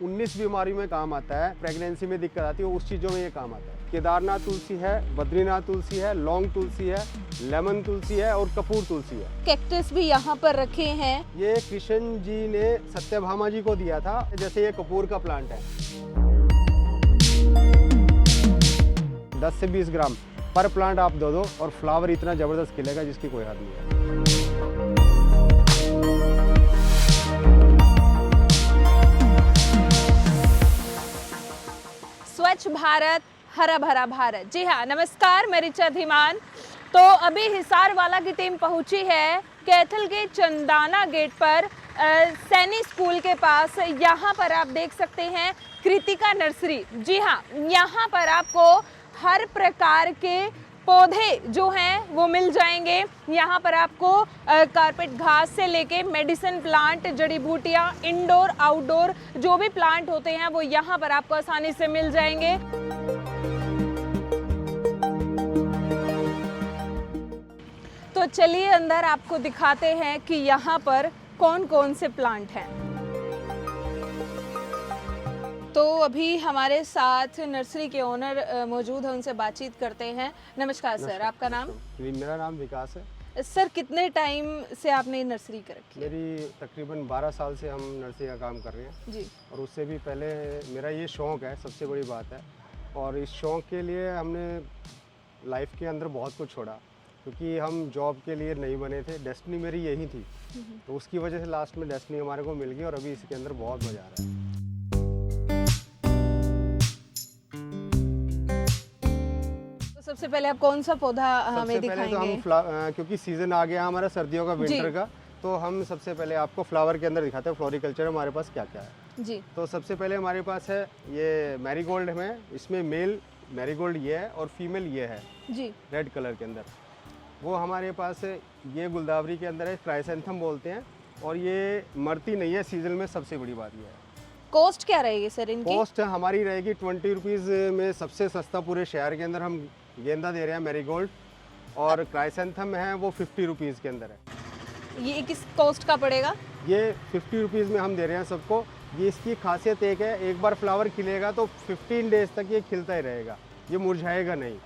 19 बीमारियों में काम आता है। प्रेगनेंसी में दिक्कत आती है उस चीज़ों में ये काम आता है। केदारनाथ तुलसी है, बद्रीनाथ तुलसी है, लौंग तुलसी है, लेमन तुलसी है और कपूर तुलसी है। कैक्टस भी यहाँ पर रखे हैं। ये कृष्ण जी ने सत्यभामा जी को दिया था। जैसे ये कपूर का प्लांट है, 10 से 20 ग्राम पर प्लांट आप दो और फ्लावर इतना जबरदस्त खिलेगा जिसकी कोई हद नहीं है। स्वच्छ भारत, हरा भरा भारत। जी हाँ, नमस्कार, मैं ऋचा धीमान। तो अभी हिसार वाला की टीम पहुंची है कैथल के चंदाना गेट पर, सैनी स्कूल के पास। यहाँ पर आप देख सकते हैं कृतिका नर्सरी। जी हाँ, यहाँ पर आपको हर प्रकार के पौधे जो हैं वो मिल जाएंगे। यहाँ पर आपको कारपेट घास से लेके मेडिसिन प्लांट, जड़ी बूटियाँ, इंडोर आउटडोर जो भी प्लांट होते हैं वो यहाँ पर आपको आसानी से मिल जाएंगे। तो चलिए अंदर आपको दिखाते हैं कि यहाँ पर कौन कौन से प्लांट हैं। तो अभी हमारे साथ नर्सरी के ओनर मौजूद हैं, उनसे बातचीत करते हैं। नमस्कार सर, आपका नाम? मेरा नाम विकास है। सर, कितने टाइम से आपने ये नर्सरी कर रखी है? मेरी तकरीबन 12 साल से हम नर्सरी का काम कर रहे हैं जी। और उससे भी पहले मेरा ये शौक़ है, सबसे बड़ी बात है। और इस शौक़ के लिए हमने लाइफ के अंदर बहुत कुछ छोड़ा, क्योंकि हम जॉब के लिए नहीं बने थे। डेस्टिनी मेरी यही थी, तो उसकी वजह से लास्ट में डेस्टिनी हमारे को मिल गई और अभी इसके अंदर बहुत मज़ा आ रहा है। सबसे पहले आप कौन सा पौधा हमें दिखाएंगे? सबसे पहले तो हम क्योंकि सीज़न आ गया हमारा सर्दियों का, विंटर का, तो हम सबसे पहले आपको फ्लावर के अंदर दिखाते हैं फ्लोरिकल्चर हमारे पास क्या क्या है। जी। तो सबसे पहले हमारे पास है ये मैरीगोल्ड में, इसमें मेल मैरीगोल्ड ये है और फीमेल ये है जी, रेड कलर के अंदर। वो हमारे पास ये गुलदावरी के अंदर है, क्राइसेंथम बोलते हैं, और ये मरती नहीं है सीजन में। सबसे बड़ी बात ये है। कॉस्ट क्या रहेगी सर इनकी? कॉस्ट हमारी रहेगी 20 रुपीज़ में सबसे सस्ता पूरे शहर के अंदर हम गेंदा दे रहे हैं मैरीगोल्ड, और क्राइसेंथम है वो 50 रुपीज़ के अंदर है। ये किस कॉस्ट का पड़ेगा? ये 50 रुपीज़ में हम दे रहे हैं सबको। ये इसकी खासियत एक है, एक बार फ्लावर खिलेगा तो 15 डेज तक ये खिलता ही रहेगा, ये मुरझाएगा नहीं।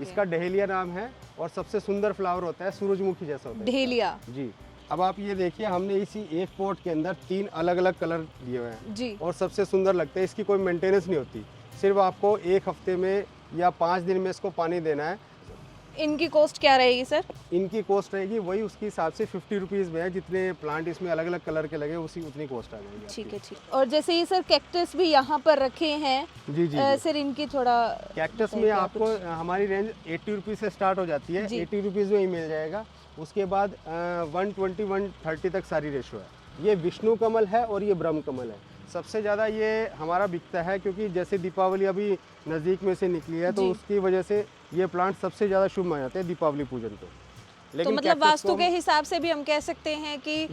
इसका डहेलिया नाम है और सबसे सुंदर फ्लावर होता है, सूरजमुखी जैसा होता है डहेलिया। जी। अब आप ये देखिए, हमने इसी एक पॉट के अंदर 3 अलग अलग कलर दिए हुए हैं जी। और सबसे सुंदर लगता है। इसकी कोई मेंटेनेंस नहीं होती, सिर्फ आपको 1 हफ्ते में या 5 दिन में इसको पानी देना है। इनकी कॉस्ट क्या रहेगी सर? इनकी कॉस्ट रहेगी वही उसके हिसाब से 50 रुपीज़ में है। जितने प्लांट इसमें अलग अलग कलर के लगे उतनी कॉस्ट आ जाएगी। ठीक है, ठीक। और जैसे ये सर कैक्टस भी यहाँ पर रखे हैं। जी जी, सर इनकी थोड़ा कैक्टस में आपको हमारी रेंज 80 रुपीज़ से स्टार्ट हो जाती है। 80 रुपीज़ में ही मिल जाएगा। उसके बाद 120 130 तक सारी रेशो है। ये विष्णु कमल है और ये ब्रह्म कमल है। सबसे ज़्यादा ये हमारा बिकता है, क्योंकि जैसे दीपावली अभी नज़दीक में से निकली है, तो उसकी वजह से ये प्लांट सबसे ज़्यादा शुभ माने जाते हैं दीपावली पूजन को। तो मतलब वास्तु के हिसाब से भी हम कह सकते हैं कि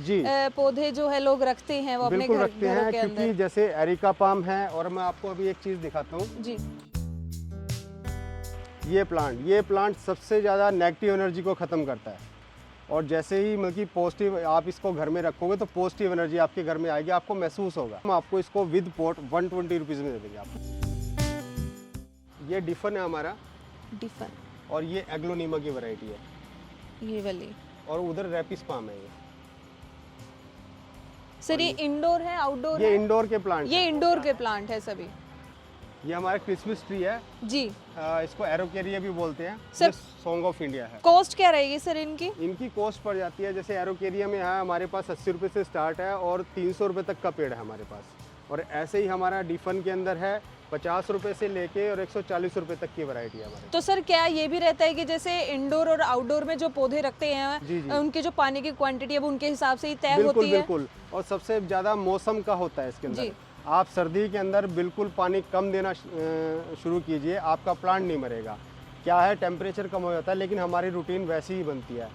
पौधे जो है लोग रखते हैं वो अपने घर रखते हैं, क्योंकि जैसे एरिका पाम है। और मैं आपको अभी एक चीज़ दिखाता हूँ जी। ये प्लांट सबसे ज़्यादा नेगेटिव एनर्जी को ख़त्म करता है। और जैसे ही मतलब पॉजिटिव आप इसको घर में रखोगे तो पॉजिटिव एनर्जी आपके घर में आएगी, आपको महसूस होगा। हम आपको इसको विद पॉट 120 रुपीज़ में दे देंगे आपको। ये डिफन है हमारा, डिफन, और ये एग्लोनीमा की वैरायटी है ये वाली। और उधर रैपिस पाम है ये। सर ये इंडोर है आउटडोर? ये इंडोर के प्लांट, ये इंडोर के प्लांट है सभी। ये हमारा क्रिसमस ट्री है जी। इसको एरोकेरिया भी बोलते हैं। सर, सॉन्ग ऑफ इंडिया है। कॉस्ट क्या रहेगी सर इनकी? इनकी कॉस्ट पड़ जाती है, जैसे एरोकेरिया में है हमारे पास 80 रुपये से स्टार्ट है और 300 रुपये तक का पेड़ है हमारे पास। और ऐसे ही हमारा डिफन के अंदर है 50 रुपये से लेके और 140 रुपये तक की वैरायटी है हमारे। तो सर क्या ये भी रहता है कि जैसे इंडोर और आउटडोर में जो पौधे रखते हैं उनकी जो पानी की क्वांटिटी है वो उनके हिसाब से ही तय होती है? बिल्कुल। और सबसे ज़्यादा मौसम का होता है इसके अंदर। आप सर्दी के अंदर बिल्कुल पानी कम देना शुरू कीजिए, आपका प्लांट नहीं मरेगा। क्या है, टेम्परेचर कम हो जाता है, लेकिन हमारी रूटीन वैसी ही बनती है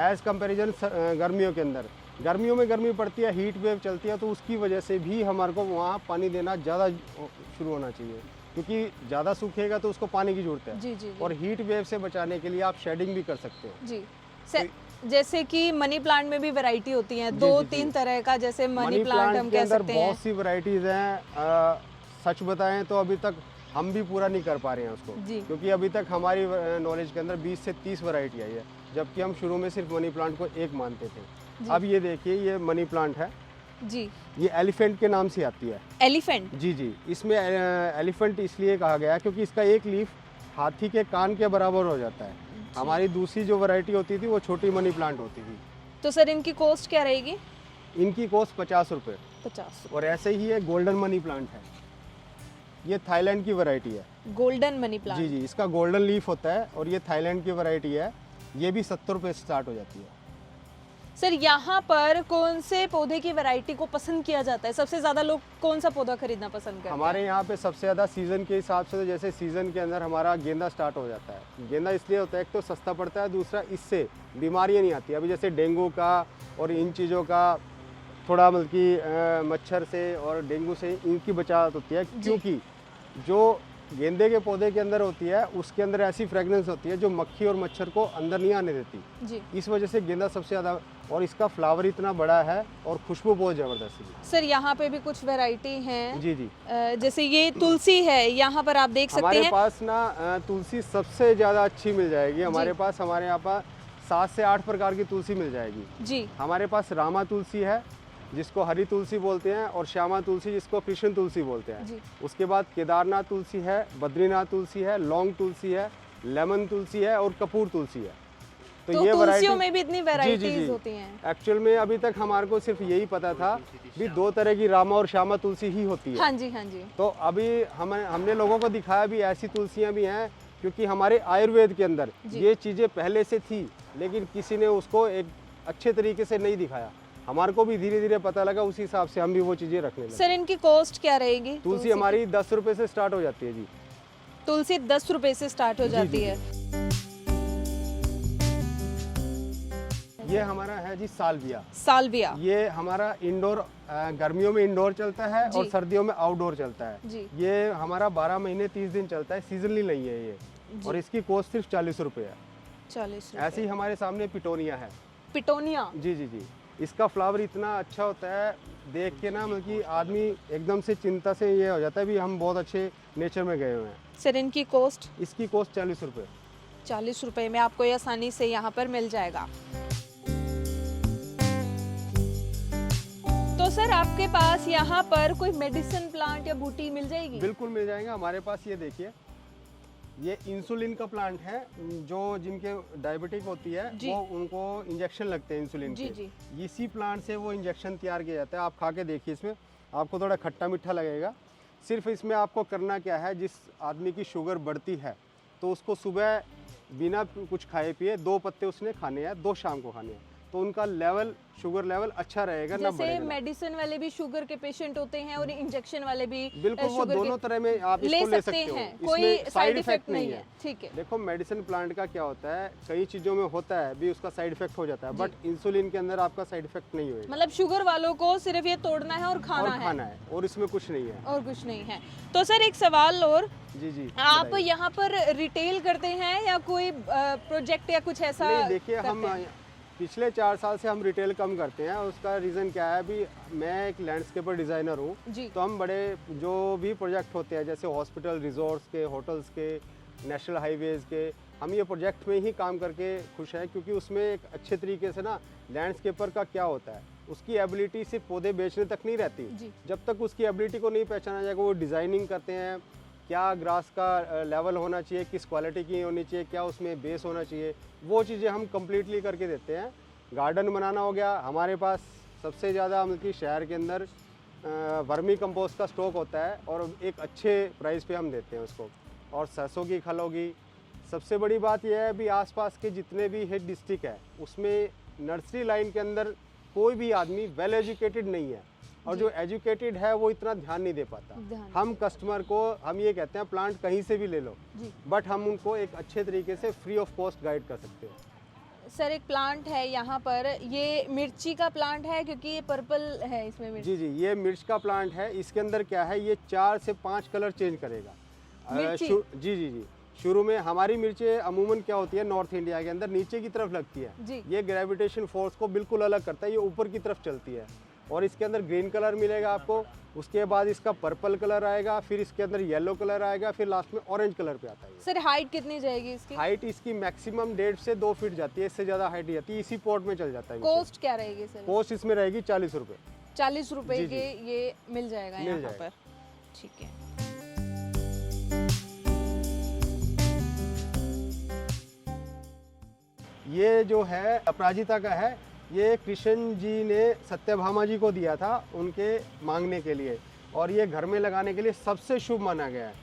एज़ कंपेरिजन गर्मियों के अंदर। गर्मियों में गर्मी पड़ती है, हीट वेव चलती है, तो उसकी वजह से भी हमारे को वहाँ पानी देना ज़्यादा शुरू होना चाहिए, क्योंकि ज़्यादा सूखेगा तो उसको पानी की ज़रूरत है। जी। और हीट वेव से बचाने के लिए आप शेडिंग भी कर सकते हो। जी। जैसे कि मनी प्लांट में भी वैरायटी होती है, दो तीन तरह का, जैसे मनी प्लांट हम के कह अंदर सकते हैं। बहुत सी वैरायटीज हैं। सच बताएं तो अभी तक हम भी पूरा नहीं कर पा रहे हैं उसको, जी। क्योंकि अभी तक हमारी नॉलेज के अंदर 20 से 30 वैरायटी आई है, जबकि हम शुरू में सिर्फ मनी प्लांट को एक मानते थे। अब ये देखिए, ये मनी प्लांट है जी, ये एलिफेंट के नाम से आती है। एलिफेंट? जी जी, इसमें एलिफेंट इसलिए कहा गया है क्योंकि इसका एक लीफ हाथी के कान के बराबर हो जाता है। हमारी दूसरी जो वैरायटी होती थी वो छोटी मनी प्लांट होती थी। तो सर इनकी कॉस्ट क्या रहेगी? इनकी कॉस्ट 50 रुपये। 50। और ऐसे ही ये गोल्डन मनी प्लांट है, ये थाईलैंड की वैरायटी है। Golden money plant? जी जी, इसका गोल्डन लीफ होता है और ये थाईलैंड की वैरायटी है। ये भी 70 रुपये से स्टार्ट हो जाती है। सर यहाँ पर कौन से पौधे की वैरायटी को पसंद किया जाता है? सबसे ज़्यादा लोग कौन सा पौधा खरीदना पसंद करते हैं? हमारे यहाँ पे सबसे ज़्यादा सीज़न के हिसाब से, तो जैसे सीज़न के अंदर हमारा गेंदा स्टार्ट हो जाता है। गेंदा इसलिए होता है, एक तो सस्ता पड़ता है, दूसरा इससे बीमारियाँ नहीं आती। अभी जैसे डेंगू का और इन चीज़ों का थोड़ा मतलब कि मच्छर से और डेंगू से इनकी बचाव होती है, क्योंकि जो गेंदे के पौधे के अंदर होती है उसके अंदर ऐसी फ्रेगनेंस होती है जो मक्खी और मच्छर को अंदर नहीं आने देती जी। इस वजह से गेंदा सबसे ज़्यादा, और इसका फ्लावर इतना बड़ा है और खुशबू बहुत ज़बरदस्त है। सर यहाँ पे भी कुछ वैरायटी हैं। जी जी, जैसे ये तुलसी है, यहाँ पर आप देख सकते हमारे हैं। पास ना तुलसी सबसे ज़्यादा अच्छी मिल जाएगी हमारे पास। हमारे यहाँ पर 7 से 8 प्रकार की तुलसी मिल जाएगी जी। हमारे पास रामा तुलसी है जिसको हरी तुलसी बोलते हैं, और श्यामा तुलसी जिसको कृष्ण तुलसी बोलते हैं। उसके बाद केदारनाथ तुलसी है, बद्रीनाथ तुलसी है, लौंग तुलसी है, लेमन तुलसी है और कपूर तुलसी है। तो ये तुलसियों में भी इतनी वैरायटीज होती हैं। एक्चुअल में अभी तक हमारे को सिर्फ यही पता था कि 2 तरह की रामा और श्यामा तुलसी ही होती है। हाँ जी, हाँ जी। तो अभी हमने लोगों को दिखाया भी ऐसी तुलसियां भी हैं, क्योंकि हमारे आयुर्वेद के अंदर ये चीज़ें पहले से थी, लेकिन किसी ने उसको एक अच्छे तरीके से नहीं दिखाया। हमारे को भी धीरे धीरे पता लगा, उसी हिसाब से हम भी वो चीज़ें रखने लगे। सर इनकी कॉस्ट क्या रहेगी? तुलसी हमारी 10 रुपये से स्टार्ट हो जाती है जी। तुलसी 10 रुपये से स्टार्ट हो जाती है। ये हमारा है जी सालविया। सालविया ये हमारा इंडोर, गर्मियों में इंडोर चलता है और सर्दियों में आउटडोर चलता है जी। ये हमारा 12 महीने 30 दिन चलता है, सीजनली नहीं है ये, और इसकी कॉस्ट सिर्फ 40 रुपये है। 40। ऐसे ही हमारे सामने पिटोनिया है। पिटोनिया? जी जी जी, इसका फ्लावर इतना अच्छा होता है, देख के ना मतलब कि आदमी एकदम से चिंता से ये हो जाता है भी हम बहुत अच्छे नेचर में गए हुए हैं। सर इनकी कॉस्ट? इसकी कॉस्ट 40 रुपये। 40 रुपये में आपको ये आसानी से यहाँ पर मिल जाएगा। तो सर आपके पास यहाँ पर कोई मेडिसिन प्लांट या बूटी मिल जाएगी? बिल्कुल मिल जाएगा हमारे पास। ये देखिए, ये इंसुलिन का प्लांट है, जो जिनके डायबिटिक होती है वो उनको इंजेक्शन लगते हैं इंसुलिन के। इसी प्लांट से वो इंजेक्शन तैयार किया जाता है। आप खा के देखिए, इसमें आपको थोड़ा खट्टा मीठा लगेगा। सिर्फ इसमें आपको करना क्या है, जिस आदमी की शुगर बढ़ती है तो उसको सुबह बिना कुछ खाए पिए 2 पत्ते उसने खाने हैं, 2 शाम को खाने हैं, तो उनका लेवल, शुगर लेवल अच्छा रहेगा, ना बढ़ेगा। जैसे मेडिसिन वाले भी शुगर के पेशेंट होते हैं और इंजेक्शन वाले भी बिल्कुल, वो दोनों तरह में आप इसको ले सकते हो। कोई साइड इफेक्ट नहीं है। ठीक है। देखो, मेडिसिन प्लांट का क्या होता है, कई चीजों में होता है भी उसका साइड इफेक्ट हो जाता है, बट इंसुलिन के अंदर आपका साइड इफेक्ट नहीं होगा। मतलब शुगर वालों को सिर्फ ये तोड़ना है और खाना है, और इसमें कुछ नहीं है। और कुछ नहीं है। तो सर एक सवाल और, जी जी, आप यहाँ पर रिटेल करते हैं या कोई प्रोजेक्ट या कुछ ऐसा? नहीं, देखिए हम पिछले 4 साल से हम रिटेल कम करते हैं। उसका रीज़न क्या है, अभी मैं एक लैंडस्केपर डिज़ाइनर हूँ, तो हम बड़े जो भी प्रोजेक्ट होते हैं जैसे हॉस्पिटल, रिजॉर्ट्स के, होटल्स के, नेशनल हाईवेज़ के, हम ये प्रोजेक्ट में ही काम करके खुश हैं, क्योंकि उसमें एक अच्छे तरीके से ना लैंडस्केपर का क्या होता है, उसकी एबिलिटी सिर्फ पौधे बेचने तक नहीं रहती। जब तक उसकी एबिलिटी को नहीं पहचाना जाएगा, वो डिज़ाइनिंग करते हैं, क्या ग्रास का लेवल होना चाहिए, किस क्वालिटी की होनी चाहिए, क्या उसमें बेस होना चाहिए, वो चीज़ें हम कम्प्लीटली करके देते हैं। गार्डन बनाना हो गया, हमारे पास सबसे ज़्यादा मतलब कि शहर के अंदर वर्मी कंपोस्ट का स्टॉक होता है, और एक अच्छे प्राइस पे हम देते हैं उसको। और सरसों की खल होगी। सबसे बड़ी बात यह है भी आसपास के जितने भी हेड डिस्ट्रिक्ट है उसमें नर्सरी लाइन के अंदर कोई भी आदमी वेल एजुकेटेड नहीं है, और जो एजुकेटेड है वो इतना ध्यान नहीं दे पाता। हम कस्टमर को हम ये कहते हैं प्लांट कहीं से भी ले लो, बट हम उनको एक अच्छे तरीके से फ्री ऑफ कॉस्ट गाइड कर सकते हैं। सर एक प्लांट है यहाँ पर, ये मिर्ची का प्लांट है, क्योंकि ये पर्पल है इसमें मिर्च। जी जी, ये मिर्च का प्लांट है। इसके अंदर क्या है, ये 4 से 5 कलर चेंज करेगा। जी जी जी, शुरू में हमारी मिर्चें अमूमन क्या होती है नॉर्थ इंडिया के अंदर नीचे की तरफ लगती है, जी। ये ग्रेविटेशन फोर्स को बिल्कुल अलग करता है, ये ऊपर की तरफ चलती है। और इसके अंदर ग्रीन कलर मिलेगा आपको, उसके बाद इसका पर्पल कलर आएगा, फिर इसके अंदर येलो कलर आएगा, फिर लास्ट में ऑरेंज कलर पे आता है। सर हाइट कितनी जाएगी इसकी? हाइट इसकी मैक्सिमम 1.5 से 2 फीट जाती है, इससे ज़्यादा हाइट नहीं जाती, इसी पॉट में चल जाता है। कॉस्ट क्या रहेगी सर? कॉस्ट इसमें रहेगी 40 रुपये। 40 रुपए जी, के ये मिल जाएगा मिल यहाँ जाएगा। पर, ठीक है। ये जो है अपराजिता का है, ये कृष्ण जी ने सत्यभामा जी को दिया था उनके मांगने के लिए, और ये घर में लगाने के लिए सबसे शुभ माना गया है।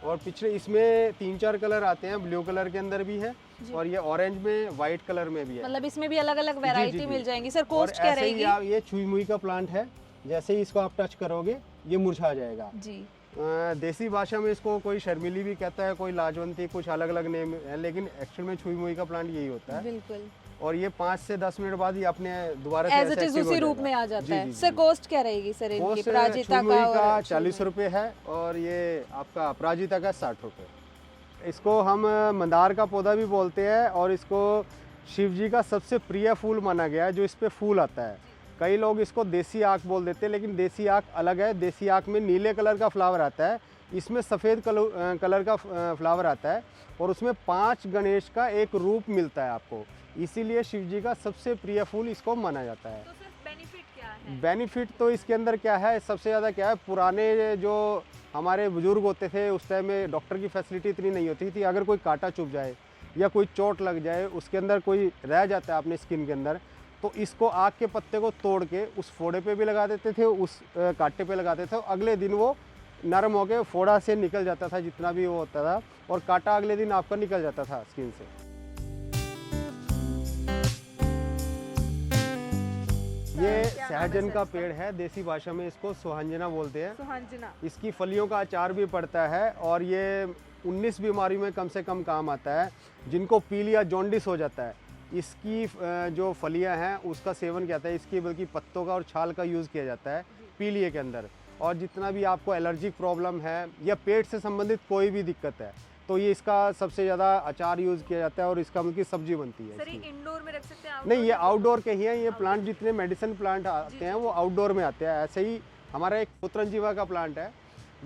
और पिछले इसमें 3-4 कलर आते हैं, ब्लू कलर के अंदर भी है और ये ऑरेंज में, वाइट कलर में भी है। मतलब इसमें भी अलग अलग जी, वैरायटी जी। मिल जाएंगी। सर और कॉस्ट क्या ऐसे ही रहेगी? ये छुई मुई का प्लांट है, जैसे ही इसको आप टच करोगे ये मुरझा जाएगा। जी। देसी भाषा में इसको कोई शर्मिली भी कहता है, कोई लाजवंती, कुछ अलग अलग नेम है, लेकिन एक्चुअल में छुई मुई का प्लांट यही होता है। बिल्कुल। और ये 5 से 10 मिनट बाद ही अपने दोबारा से एज इट ऐसे इज active उसी हो रूप जाएगा। में आ जाता जी, है। जी, सर जी। कॉस्ट क्या रहेगी सर इनकी? कॉस्ट प्राजिता छुई मुई का का और 40 रुपये है, और ये आपका अपराजिता का 60 रुपये। इसको हम मंदार का पौधा भी बोलते हैं, और इसको शिव जी का सबसे प्रिय फूल माना गया है, जो इस पे फूल आता है। कई लोग इसको देसी आँख बोल देते हैं, लेकिन देसी आँख अलग है। देसी आँख में नीले कलर का फ्लावर आता है, इसमें सफ़ेद कलर का फ्लावर आता है, और उसमें 5 गणेश का एक रूप मिलता है आपको, इसीलिए शिव जी का सबसे प्रिय फूल इसको माना जाता है। तो सर बेनिफिट क्या है? बेनिफिट तो इसके अंदर क्या है, सबसे ज़्यादा क्या है, पुराने जो हमारे बुजुर्ग होते थे उस टाइम में डॉक्टर की फैसिलिटी इतनी नहीं होती थी। अगर कोई कांटा चुभ जाए या कोई चोट लग जाए, उसके अंदर कोई रह जाता है अपने स्किन के अंदर, तो इसको आग के पत्ते को तोड़ के उस फोड़े पे भी लगा देते थे, उस कांटे पे लगाते थे, अगले दिन वो नरम होके फोड़ा से निकल जाता था, जितना भी वो होता था, और कांटा अगले दिन आपका निकल जाता था स्किन से। ये सहजन का पेड़ है, देसी भाषा में इसको सुहांजना बोलते हैं। सुहांजना। इसकी फलियों का अचार भी पड़ता है, और ये 19 बीमारियों में कम से कम काम आता है। जिनको पीलिया जॉन्डिस हो जाता है, इसकी जो फलियां हैं उसका सेवन किया जाता है, इसकी बल्कि पत्तों का और छाल का यूज़ किया जाता है पीलिए के अंदर। और जितना भी आपको एलर्जिक प्रॉब्लम है या पेट से संबंधित कोई भी दिक्कत है, तो ये इसका सबसे ज़्यादा अचार यूज़ किया जाता है, और इसका मतलब की सब्जी बनती है। सर ये इंडोर में रख सकते हैं? नहीं, ये आउटडोर के ही हैं। ये प्लांट जितने मेडिसिन प्लांट आते हैं वो आउटडोर में आते हैं। ऐसे ही हमारा एक पुत्रंजीवा का प्लांट है,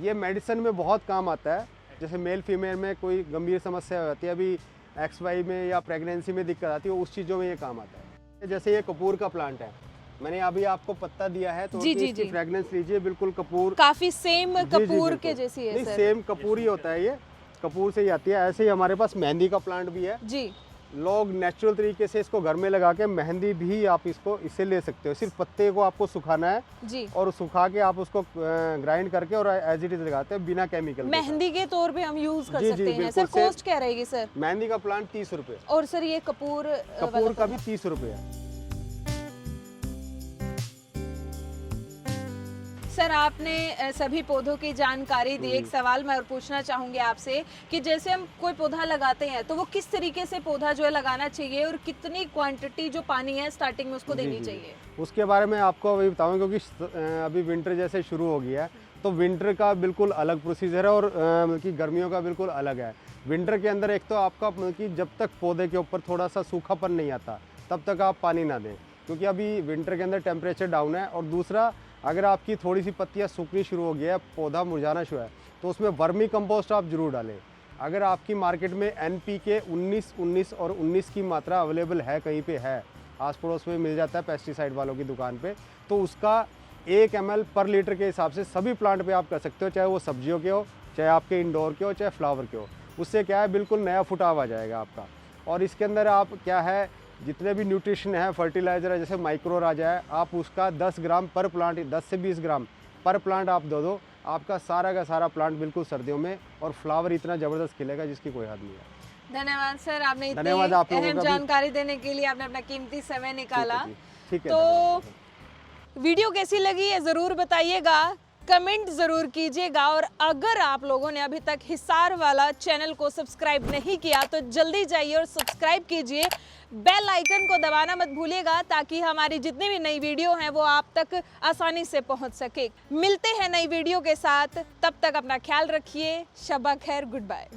ये मेडिसिन में बहुत काम आता है। जैसे मेल फीमेल में कोई गंभीर समस्या हो जाती है, अभी XY में या प्रेगनेंसी में दिक्कत आती है, उस चीज़ों में ये काम आता है। जैसे ये कपूर का प्लांट है, मैंने अभी आपको पत्ता दिया है, तो इसकी फ्रेगनेंस लीजिए, बिल्कुल कपूर, काफी सेम कपूर के जैसी है सर। सेम कपूर ही होता है, ये कपूर से ही आती है। ऐसे ही हमारे पास मेहंदी का प्लांट भी है जी। लोग नेचुरल तरीके से इसको घर में लगा के मेहंदी भी आप इसको इससे ले सकते हो। सिर्फ पत्ते को आपको सुखाना है जी, और सुखा के आप उसको ग्राइंड करके और एज इट इज लगाते हैं बिना केमिकल। मेहंदी के तौर पे हम यूज कर जी, सकते जी, हैं। बिल्कुल सर कॉस्ट क्या रहेगी सर? मेहंदी का प्लांट 30 रुपये, और सर ये कपूर कपूर का भी 30 रुपये है। सर आपने सभी पौधों की जानकारी दी। एक सवाल मैं और पूछना चाहूंगी आपसे कि जैसे हम कोई पौधा लगाते हैं तो वो किस तरीके से पौधा जो है लगाना चाहिए, और कितनी क्वांटिटी जो पानी है स्टार्टिंग में उसको देनी चाहिए? उसके बारे में आपको अभी बताऊँ, क्योंकि अभी विंटर जैसे शुरू हो गया है, तो विंटर का बिल्कुल अलग प्रोसीजर है और मतलब कि गर्मियों का बिल्कुल अलग है। विंटर के अंदर एक तो आपका मतलब कि जब तक पौधे के ऊपर थोड़ा सा सूखापन नहीं आता तब तक आप पानी ना दें, क्योंकि अभी विंटर के अंदर टेम्परेचर डाउन है। और दूसरा, अगर आपकी थोड़ी सी पत्तियां सूखनी शुरू हो गया है, पौधा मुरझाना शुरू है, तो उसमें वर्मी कंपोस्ट आप जरूर डालें। अगर आपकी मार्केट में NPK 19 और 19 की मात्रा अवेलेबल है, कहीं पे है, आस पड़ोस में मिल जाता है पेस्टिसाइड वालों की दुकान पे, तो उसका 1 ml पर लीटर के हिसाब से सभी प्लांट पे आप कर सकते हो, चाहे वो सब्जियों के हो, चाहे आपके इंडोर के हो, चाहे फ्लावर के हो। उससे क्या है, बिल्कुल नया फुटाव आ जाएगा आपका। और इसके अंदर आप क्या है, जितने भी न्यूट्रिशन है, फर्टिलाइज़र है, जैसे माइक्रो राजा है, आप उसका 10 ग्राम पर प्लांट, 10 से 20 ग्राम पर प्लांट आप दो, आपका सारा का सारा प्लांट बिल्कुल सर्दियों में और फ्लावर इतना ज़बरदस्त खिलेगा जिसकी कोई हद नहीं है। धन्यवाद सर, आपने इतनी आप लोगों अहम का भी। जानकारी देने के लिए, आपने अपना कीमती समय निकाला। ठीक है। तो वीडियो कैसी लगी ये ज़रूर बताइएगा, कमेंट ज़रूर कीजिएगा, और अगर आप लोगों ने अभी तक हिसार वाला चैनल को सब्सक्राइब नहीं किया तो जल्दी जाइए और सब्सक्राइब कीजिए। बेल आइकन को दबाना मत भूलिएगा, ताकि हमारी जितनी भी नई वीडियो हैं वो आप तक आसानी से पहुंच सके। मिलते हैं नई वीडियो के साथ, तब तक अपना ख्याल रखिए। शब्बा खैर, गुड बाय।